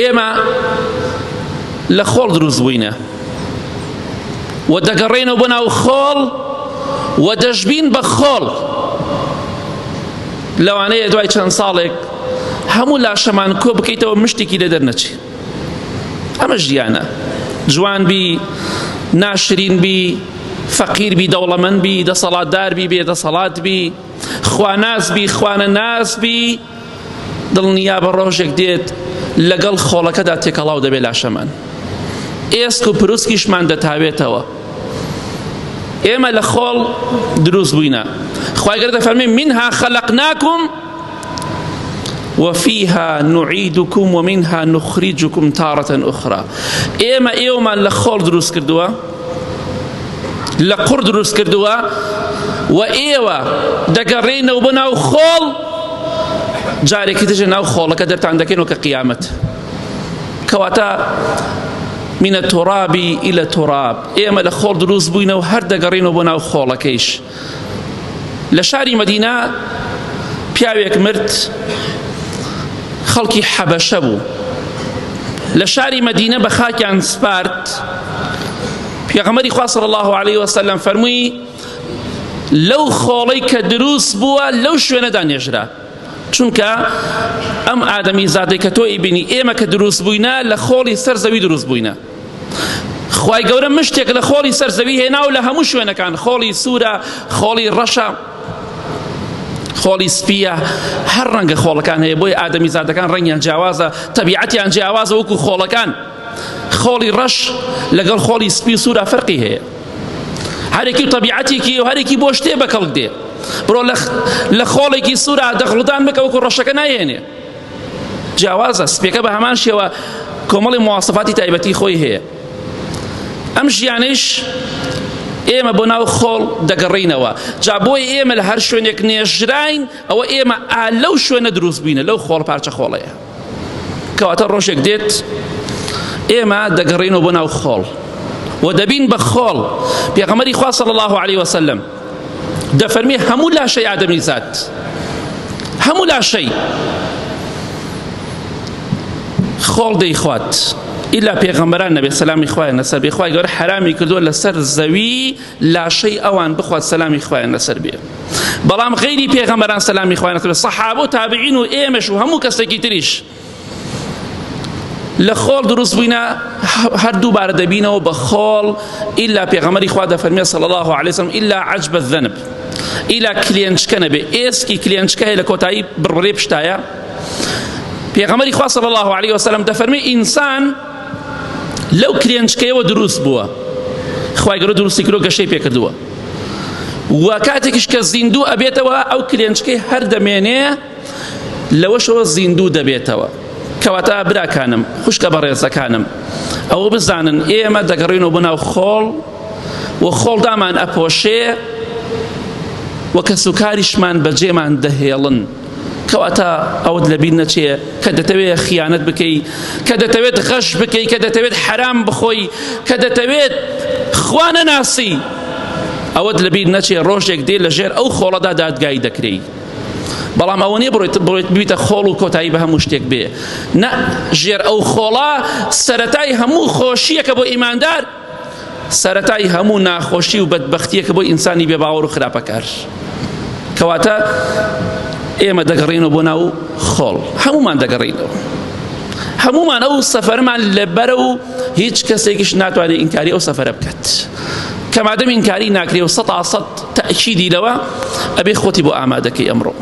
ئێمە لە خۆڵ دروست بووینە و دەگەڕێنەوە بۆ ناو خۆڵ و دەژبین بە خۆڵ. لەوانەیە دوای چەند ساڵێک هەموو لاشەمان کۆ بکەیتەوە مشتێکی لە دەرنەچێ. ئەمە ژیانە، جوان بی، ناشرین بی، فەقیر بی، دەوڵەمەند بی، دەسەڵاتدار بی، بێدەسەڵات بی، خواناس بی، خوانە ناس بی، دڵنیا بە ڕۆژێک دێت لەگەڵ خۆڵەکەدا تێکەڵاو دەبێت لاشەمان، ئێسک و پرووسکیشمان دەتاوێتەوە. ئێمە لە خۆڵ دروست بووینە. خوای گەورە دەفەرمێ منها خەلەقناکم وفيها نعيدكم ومنها نخرجكم تارة أخرى. ئێمە ئێوەمان لە خۆڵ دروست کردووە، لە قوڕ دروست کردووە و ئێوە دەگەڕێنەوە بۆ ناو خۆڵ، جارێکی ترژە ناو خۆڵەکە دەرتان دەکەنەوە کە قیامەت. کەواتە من التراب إلى التراب، ئێمە لە خۆڵ دروست بووینە و هەر دەگەڕێنەوە بۆ ناو خۆڵەکەیش. لە شاری مەدینە پیاوێک مرد، خەڵکی حەبەشە بوو، لە شاری مەدینە بە خاکیان سپارد. پێغەمبەری خوا صلی الله عليه وسلم فەرمووی لەو خۆڵەی کە دروست بووە لەو شوێنەدا نێژرا، چونکە ئەم ئادەمی زادەی کە تۆ ئیبینی ئێمە کە دروست بووینە لە خۆڵی سەر زەوی دروست بووینە. خوای گەورە مشتێک لە خۆڵی سەر زەوی هێنا و لە هەموو شوێنەکان، خۆڵی سوورە، خۆڵی ڕەشە، خۆڵی سپیە، هەر ڕەنگە خۆڵەکان هەیە. بۆی ئادەمی زادەکان ڕەنگیان جیاوازە، تەبیعەتیان جیاوازە وەکو خۆڵەکان. خۆڵی ڕەش لەگەڵ خۆڵی سپی سوورە فەرقی هەیە، هەرێکی تەبیعەتێکی و هەرێکی بۆ شتێ بەکەڵک دێ. بڕۆ لە خۆڵێکی سوورە دەخڵدان بکە وەکو ڕەشەکە نایێنێ، جیاوازە. سپێکە بە هەمان شێوە کۆمەڵی مواصفاتی تایبەتی خۆی هەیە. ئەم ژیانەیش ئێمە بۆ ناو خۆڵ دەگەڕینەوە. جا بۆی ئێمە لە هەر شوێنێک نێژراین، ئەوە ئێمە لەو شوێنە دروست بووینە، لەو خۆڵ پارچە خۆڵەیە. کەواتە ڕۆژێک دێت ئێمە دەگەڕینەوە بۆ ناو خۆڵ و دەبین بە خۆڵ. پێغەمبەری خوا صلی الله عليه وسلم دەفەرمێ هەموو لاشەی ئادەمی زاد، هەموو لاشەی خۆڵ دەیخوات ئیلا پێغەمبەران نەبێ سەلامی خوایان لەسەر بێ. خوای گەورە حرامی کردووە لەسەر زەوی لاشەی ئەوان بخوات سەلامی خوایان لەسەر بێ. بەڵام غەیری پێغەمبەران سەلامی خوایان لەسەر بێ، سەحابە و تابعین و ئێمەش و هەموو کەسێکی تریش لە خۆڵ دروست بووینە، هەردووبارە دەبینەوە بە خۆڵ. ئیلا پێغەمبەری خوا دەفەرمێ صلی الله عليه وسلم ئیلا عەجب الذەنب، ئیلا کلێنچکە نەبێ. ئێسکی کلێنچکە هەیە لە کۆتایی بڕبڕێ پشتایە. پێغەمبەری خوا صلی الله عليه وسلم دەفەرمێ ئینسان لەو کلێنچکەیەوە دروست بووە، خوای گەورە دروستی کردو گەشەی پێ کردووە، و کاتێکیش کە زیندوو ئەبێتەوە ئەو کلێنچکەی هەر دەمێنێ لەوەشەوە زیندوو دەبێتەوە. کەواتە براکانم، خوشکە بەڕێزەکانم، ئەوە بزانن ئێمە دەگەڕێنەوە بۆ ناو خۆڵ و خۆڵدامان ئەپۆشێ و کەسوکاریشمان بەجێمان دەهێڵن. کەواتە ئەوت لەبیر نەچێ کە دەتەوێت خیانەت بکەی، کە دەتەوێت غەش بکەی، کە دەتەوێت حرام بخۆی، کە دەتەوێت خوا نەناسی، ئەوت لەبیر نەچێ ڕۆژێک دێ لەژێر ئەو خۆڵەدا دادگای دەکرێی. بەڵام ئەوە نییە بڕۆیت ببیتە خۆڵ و کۆتایی بە هەموو شتێک بێ. نە، ژێر ئەو خۆڵە سەرەتای هەموو خۆشیەکە بۆ ئیماندار، سەرەتای هەموو ناخۆشی و بەدبەختیەکە بۆ ئینسانی بێباوەڕ و خراپەکار. کەواتە ئێمە دەگەڕێنەوە بۆ ناو خۆڵ، هەمومان دەگەڕێنەوە، هەمومان ئەو سەفەرمان لەبەرە و هیچ کەسێکیش ناتوانێت ئینکاری ئەو سەفەرە بکات. کە مادەم ئینکاری ناکرێ و 100% تەئکیدی لەوە ئەبێ خۆتی بۆ ئامادەکەی ئەمڕۆ.